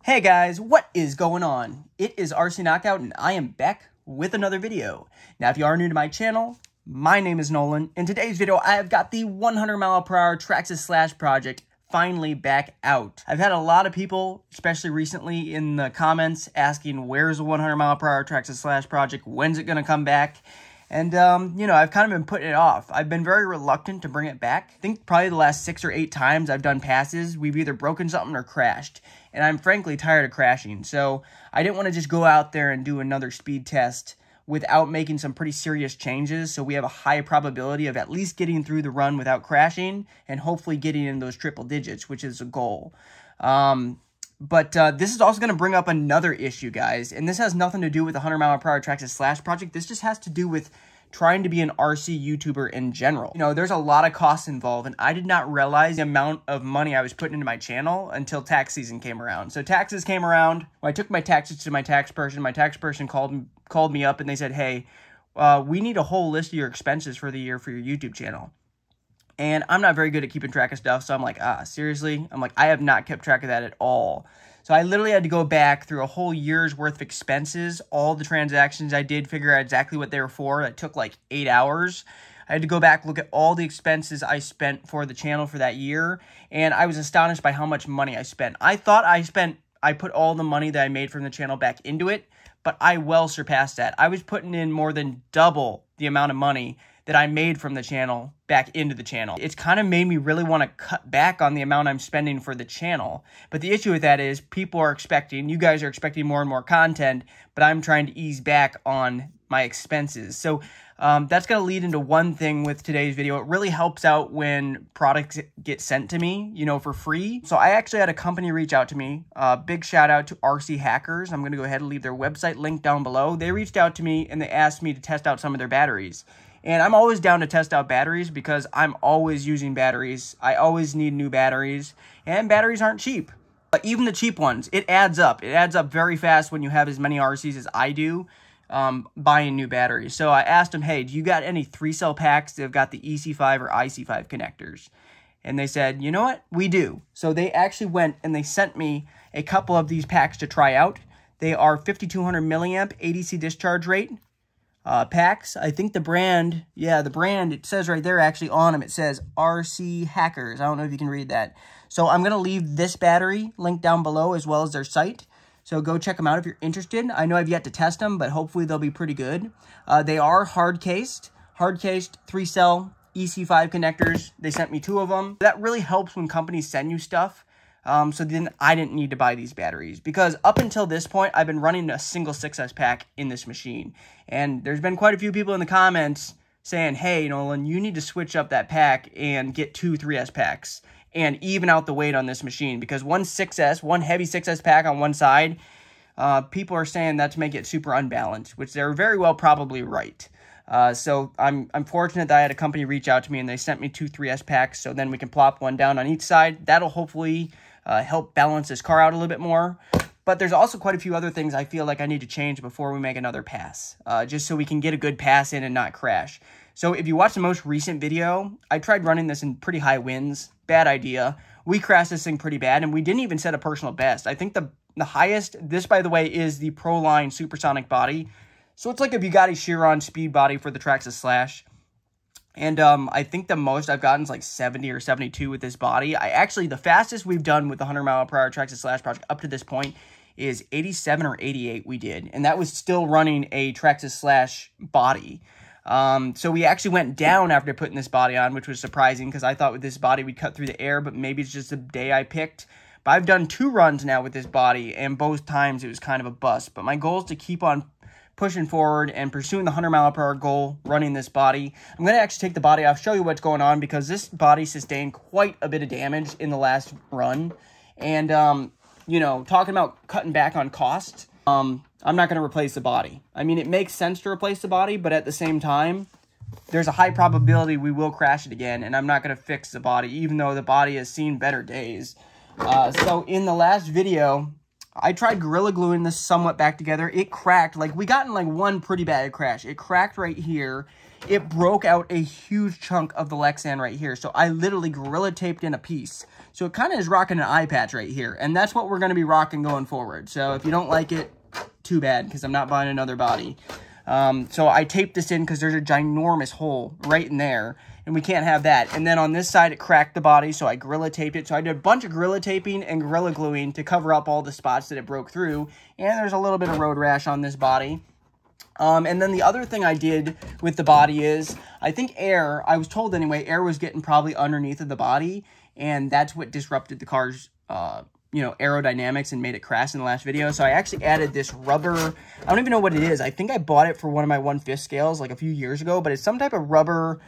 Hey guys, what is going on? It is RC Knockout and I am back with another video. Now if you are new to my channel, my name is Nolan. In today's video, I have got the 100mph Traxxas Slash Project finally back out. I've had a lot of people, especially recently in the comments, asking where's the 100mph Traxxas Slash Project, when's it going to come back? And, I've kind of been putting it off. I've been very reluctant to bring it back. I think probably the last 6 or 8 times I've done passes, we've either broken something or crashed. And I'm frankly tired of crashing. So I didn't want to just go out there and do another speed test without making some pretty serious changes. So we have a high probability of at least getting through the run without crashing and hopefully getting in those triple digits, which is a goal. But this is also going to bring up another issue, guys, and this has nothing to do with the 100mph Traxxas Slash Project. This just has to do with trying to be an RC YouTuber in general. You know, there's a lot of costs involved, and I did not realize the amount of money I was putting into my channel until tax season came around. So taxes came around. When I took my taxes to my tax person called me up, and they said, hey, we need a whole list of your expenses for the year for your YouTube channel. And I'm not very good at keeping track of stuff, so I'm like, seriously? I'm like, I have not kept track of that at all. So I literally had to go back through a whole year's worth of expenses, all the transactions I did, figure out exactly what they were for. That took like 8 hours. I had to go back, look at all the expenses I spent for the channel for that year, and I was astonished by how much money I spent. I thought I put all the money that I made from the channel back into it, but I well surpassed that. I was putting in more than double the amount of money that I made from the channel back into the channel. It's kind of made me really want to cut back on the amount I'm spending for the channel. But the issue with that is people are expecting, you guys are expecting more and more content, but I'm trying to ease back on my expenses. So that's going to lead into one thing with today's video. It really helps out when products get sent to me, for free. So I actually had a company reach out to me. Big shout out to RcHackers. I'm going to go ahead and leave their website link down below. They reached out to me and they asked me to test out some of their batteries. And I'm always down to test out batteries because I'm always using batteries. I always need new batteries, and batteries aren't cheap. Even the cheap ones, it adds up. It adds up very fast when you have as many RCs as I do, buying new batteries. So I asked them, hey, do you got any 3-cell packs that have got the EC5 or IC5 connectors? And they said, you know what? We do. So they actually went and they sent me a couple of these packs to try out. They are 5200 milliamp ADC discharge rate packs. I think the brand, it says right there actually on them, it says RcHackers. I don't know if you can read that. So I'm going to leave this battery linked down below as well as their site. So go check them out if you're interested. I know I've yet to test them, but hopefully they'll be pretty good. They are hard-cased 3-cell EC5 connectors. They sent me 2 of them. That really helps when companies send you stuff. So then I didn't need to buy these batteries because up until this point, I've been running a single 6S pack in this machine. And there's been quite a few people in the comments saying, hey, Nolan, you need to switch up that pack and get 2 3S packs and even out the weight on this machine because one heavy 6S pack on one side, people are saying that to make it super unbalanced, which they're very well probably right. So I'm fortunate that I had a company reach out to me and they sent me 2 3S packs so then we can plop one down on each side. That'll hopefully help balance this car out a little bit more. But there's also quite a few other things I feel like I need to change before we make another pass, just so we can get a good pass in and not crash. So if you watch the most recent video, I tried running this in pretty high winds. Bad idea. We crashed this thing pretty bad, and we didn't even set a personal best. I think the highest, this by the way, is the Proline Supersonic body. So it's like a Bugatti Chiron speed body for the Traxxas Slash. And I think the most I've gotten is like 70 or 72 with this body. The fastest we've done with the 100mph Traxxas Slash Project up to this point is 87 or 88 we did. And that was still running a Traxxas Slash body. So we actually went down after putting this body on, which was surprising because I thought with this body we'd cut through the air, but maybe it's just the day I picked. But I've done 2 runs now with this body, and both times it was kind of a bust. But my goal is to keep on pushing forward and pursuing the 100mph goal, running this body. I'm going to actually take the body off, show you what's going on, because this body sustained quite a bit of damage in the last run. And, talking about cutting back on cost, I'm not going to replace the body. I mean, it makes sense to replace the body, but at the same time, there's a high probability we will crash it again, and I'm not going to fix the body, even though the body has seen better days. So in the last video, I tried Gorilla Gluing this somewhat back together. It cracked. We got in one pretty bad crash. It cracked right here. it broke out a huge chunk of the Lexan right here. So I literally Gorilla Taped in a piece. So it kind of is rocking an eye patch right here. And that's what we're going to be rocking going forward. So if you don't like it, too bad, because I'm not buying another body. So I taped this in because there's a ginormous hole right in there, and we can't have that. And then on this side, it cracked the body, so I Gorilla Taped it. So I did a bunch of Gorilla Taping and Gorilla Gluing to cover up all the spots that it broke through. And there's a little bit of road rash on this body. And then the other thing I did with the body is, I think air, I was told anyway, air was getting probably underneath of the body, and that's what disrupted the car's, you know, aerodynamics and made it crash in the last video. So I actually added this rubber, I don't even know what it is. I think I bought it for one of my 1/5 scales like a few years ago, but it's some type of rubber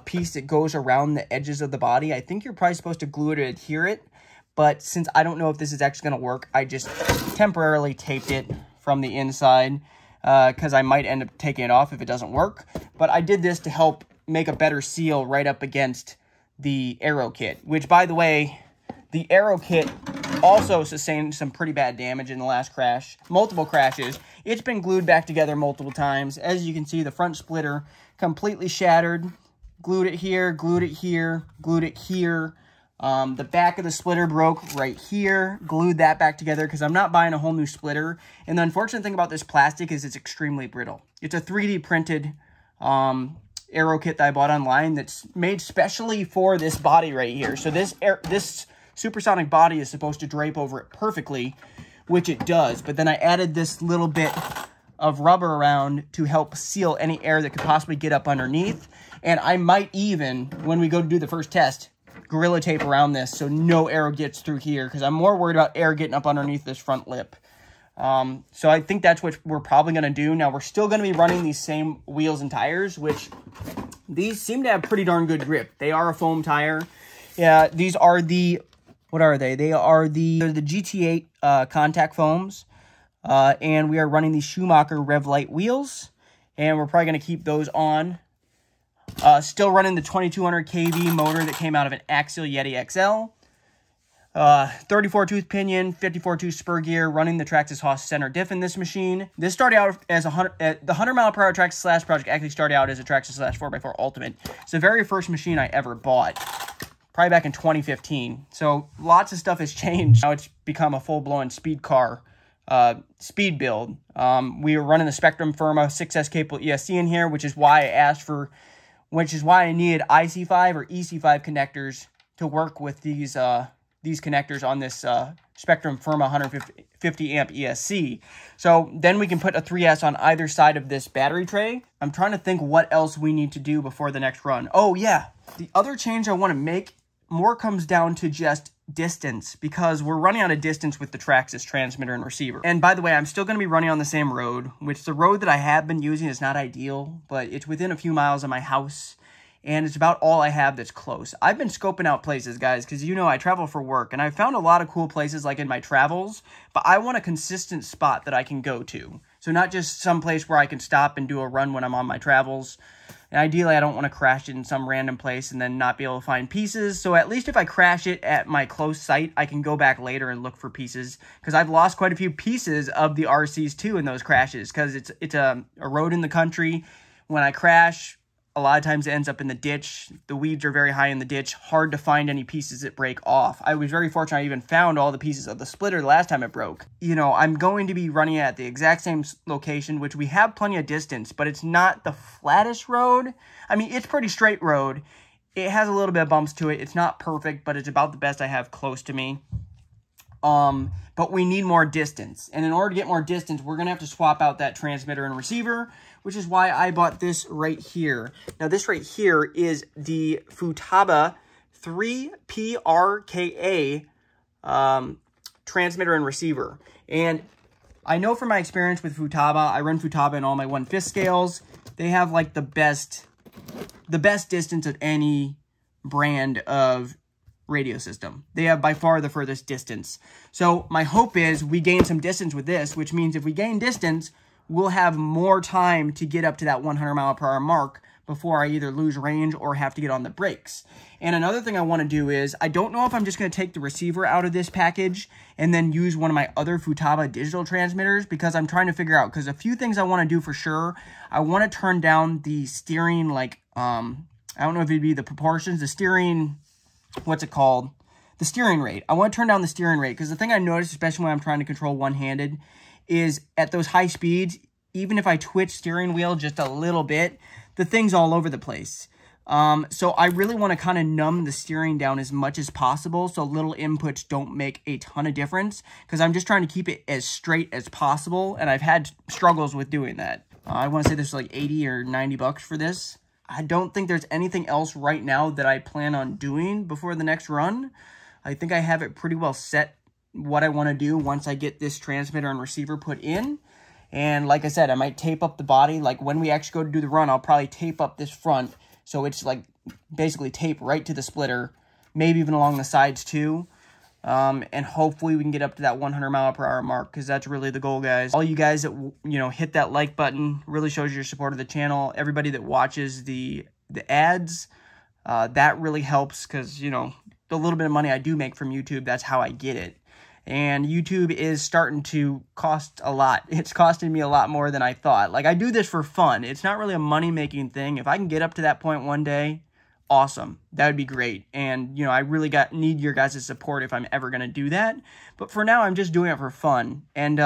piece that goes around the edges of the body. I think you're probably supposed to glue it to adhere it, but since I don't know if this is actually going to work, I just temporarily taped it from the inside because I might end up taking it off if it doesn't work. But I did this to help make a better seal right up against the aero kit, which, by the way, the aero kit also sustained some pretty bad damage in the last crash. Multiple crashes. It's been glued back together multiple times. As you can see, the front splitter completely shattered. Glued it here, glued it here, glued it here. The back of the splitter broke right here. Glued that back together because I'm not buying a whole new splitter. And the unfortunate thing about this plastic is it's extremely brittle. It's a 3D printed aero kit that I bought online that's made specially for this body right here. So this supersonic body is supposed to drape over it perfectly, which it does. But then I added this little bit of rubber around to help seal any air that could possibly get up underneath. And I might even, when we go to do the first test, Gorilla Tape around this so no air gets through here, because I'm more worried about air getting up underneath this front lip. So I think that's what we're probably going to do. Now, we're still going to be running these same wheels and tires, which these seem to have pretty darn good grip. They are a foam tire. Yeah, these are the... What are they? They are the GT8 contact foams, and we are running the Schumacher Revlite wheels, and we're probably going to keep those on. Still running the 2200 kV motor that came out of an Axial Yeti XL. 34 tooth pinion, 54 tooth spur gear, running the Traxxas Haas center diff in this machine. This started out as the 100-mile-per-hour Traxxas Slash Project actually started out as a Traxxas Slash 4x4 Ultimate. It's the very first machine I ever bought. Probably back in 2015. So lots of stuff has changed. Now it's become a full-blown speed car, speed build. We were running the Spectrum Firma 6S capable ESC in here, which is why I needed IC5 or EC5 connectors to work with these connectors on this Spectrum Firma 150 amp ESC. So then we can put a 3S on either side of this battery tray. I'm trying to think what else we need to do before the next run. Oh yeah, the other change I want to make more comes down to just distance, because we're running out of distance with the Traxxas transmitter and receiver. And by the way, I'm still going to be running on the same road, which the road that I have been using is not ideal, but it's within a few miles of my house, and it's about all I have that's close. I've been scoping out places, guys, because you know I travel for work, and I've found a lot of cool places like in my travels, but I want a consistent spot that I can go to. So not just some place where I can stop and do a run when I'm on my travels. And ideally, I don't want to crash it in some random place and then not be able to find pieces. So at least if I crash it at my close site, I can go back later and look for pieces. Because I've lost quite a few pieces of the RCs too in those crashes. Because it's a road in the country. When I crash, a lot of times it ends up in the ditch. The weeds are very high in the ditch. Hard to find any pieces that break off. I was very fortunate I even found all the pieces of the splitter the last time it broke. You know, I'm going to be running at the exact same location, which we have plenty of distance, but it's not the flattest road. I mean, it's pretty straight road. It has a little bit of bumps to it. It's not perfect, but it's about the best I have close to me. But we need more distance. And in order to get more distance, we're going to have to swap out that transmitter and receiver, which is why I bought this right here. Now, this right here is the Futaba 3PRKA transmitter and receiver. And I know from my experience with Futaba, I run Futaba in all my 1/5 scales. They have like the best distance of any brand of radio system. They have by far the furthest distance. So my hope is we gain some distance with this, which means if we gain distance, we'll have more time to get up to that 100-mile-per-hour mark before I either lose range or have to get on the brakes. And another thing I want to do is, I don't know if I'm just going to take the receiver out of this package and then use one of my other Futaba digital transmitters, because I'm trying to figure out, because a few things I want to do for sure. I want to turn down the steering, like, I don't know if it'd be the proportions, the steering, what's it called? The steering rate. I want to turn down the steering rate, because the thing I noticed, especially when I'm trying to control one-handed, is at those high speeds, even if I twitch steering wheel just a little bit, the thing's all over the place. So I really want to kind of numb the steering down as much as possible, so little inputs don't make a ton of difference, because I'm just trying to keep it as straight as possible, and I've had struggles with doing that. I want to say this is like 80 or 90 bucks for this. I don't think there's anything else right now that I plan on doing before the next run. I think I have it pretty well set what I want to do once I get this transmitter and receiver put in. And like I said, I might tape up the body. Like when we actually go to do the run, I'll probably tape up this front, so it's like basically tape right to the splitter, maybe even along the sides too. And hopefully we can get up to that 100 mile per hour mark, because that's really the goal, guys. All you guys that, you know, hit that like button really shows your support of the channel. Everybody that watches the ads, that really helps, because, you know, the little bit of money I do make from YouTube, that's how I get it. And YouTube is starting to cost a lot. It's costing me a lot more than I thought. Like, I do this for fun. It's not really a money-making thing. If I can get up to that point one day, awesome. That would be great. And, you know, I really need your guys' support if I'm ever going to do that. But for now, I'm just doing it for fun. And,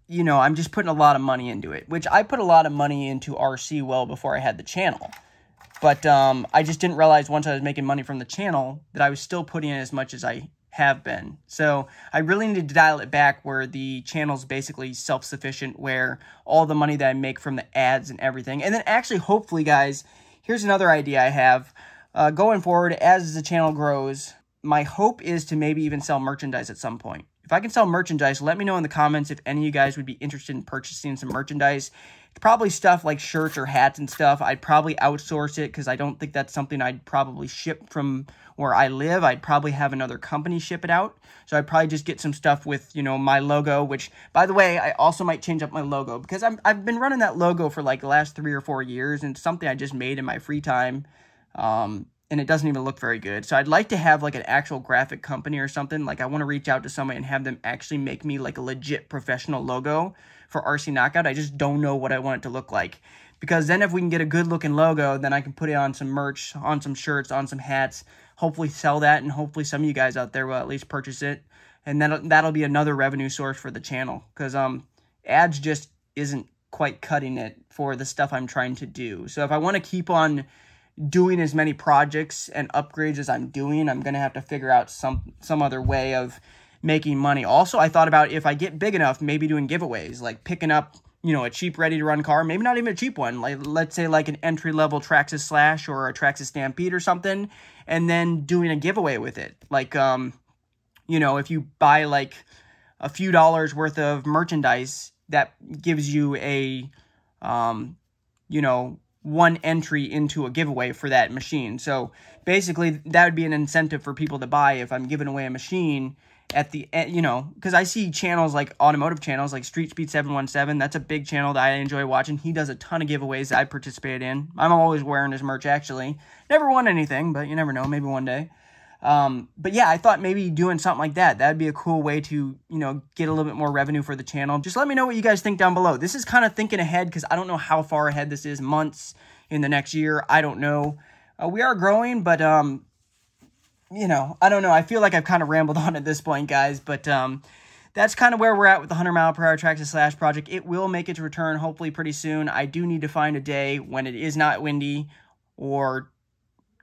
you know, I'm just putting a lot of money into it, which I put a lot of money into RC well before I had the channel. But I just didn't realize once I was making money from the channel that I was still putting in as much as I have been. So I really need to dial it back where the channel's basically self-sufficient, where all the money that I make from the ads and everything. And then actually, hopefully, guys, here's another idea I have. Going forward, as the channel grows, my hope is to maybe even sell merchandise at some point. If I can sell merchandise, let me know in the comments if any of you guys would be interested in purchasing some merchandise. It's probably stuff like shirts or hats and stuff. I'd probably outsource it, because I don't think that's something I'd probably ship from where I live. I'd probably have another company ship it out. So I'd probably just get some stuff with, you know, my logo, which, by the way, I also might change up my logo, because I've been running that logo for like the last 3 or 4 years, and it's something I just made in my free time. And it doesn't even look very good. So I'd like to have like an actual graphic company or something. Like, I want to reach out to somebody and have them actually make me like a legit professional logo for RC Knockout. I just don't know what I want it to look like. Because then if we can get a good looking logo, then I can put it on some merch, on some shirts, on some hats, hopefully sell that, and hopefully some of you guys out there will at least purchase it. And then that'll be another revenue source for the channel. Because ads just isn't quite cutting it for the stuff I'm trying to do. So if I want to keep on doing as many projects and upgrades as I'm doing, I'm going to have to figure out some other way of making money. Also, I thought about, if I get big enough, maybe doing giveaways, like picking up, you know, a cheap ready-to-run car, maybe not even a cheap one, like let's say like an entry-level Traxxas Slash or a Traxxas Stampede or something, and then doing a giveaway with it. Like, you know, if you buy like a few dollars worth of merchandise, that gives you a, you know, one entry into a giveaway for that machine. So basically, that would be an incentive for people to buy if I'm giving away a machine at the end, you know, because I see channels like automotive channels like Street Speed 717. That's a big channel that I enjoy watching. He does a ton of giveaways that I participate in. I'm always wearing his merch, actually. Never won anything, but you never know, maybe one day. But yeah, I thought maybe doing something like that, that'd be a cool way to, you know, get a little bit more revenue for the channel. Just let me know what you guys think down below. This is kind of thinking ahead, because I don't know how far ahead this is, months in the next year. I don't know. We are growing, but, you know, I don't know. I feel like I've kind of rambled on at this point, guys, but, that's kind of where we're at with the 100 mile per hour Traxxas Slash Project. It will make its return hopefully pretty soon. I do need to find a day when it is not windy, or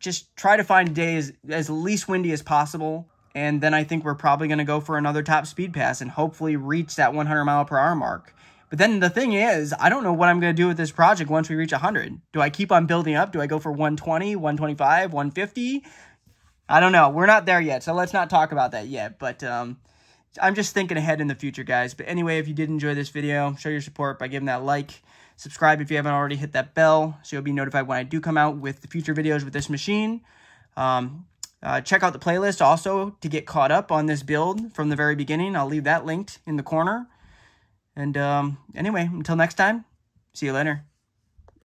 just try to find a day as least windy as possible. And then I think we're probably going to go for another top speed pass and hopefully reach that 100 mile per hour mark. But then the thing is, I don't know what I'm going to do with this project once we reach 100. Do I keep on building up? Do I go for 120, 125, 150? I don't know. We're not there yet, so let's not talk about that yet. But I'm just thinking ahead in the future, guys. But anyway, if you did enjoy this video, show your support by giving that like. Subscribe if you haven't already, hit that bell so you'll be notified when I do come out with the future videos with this machine. Check out the playlist also to get caught up on this build from the very beginning. I'll leave that linked in the corner. And anyway, until next time, see you later.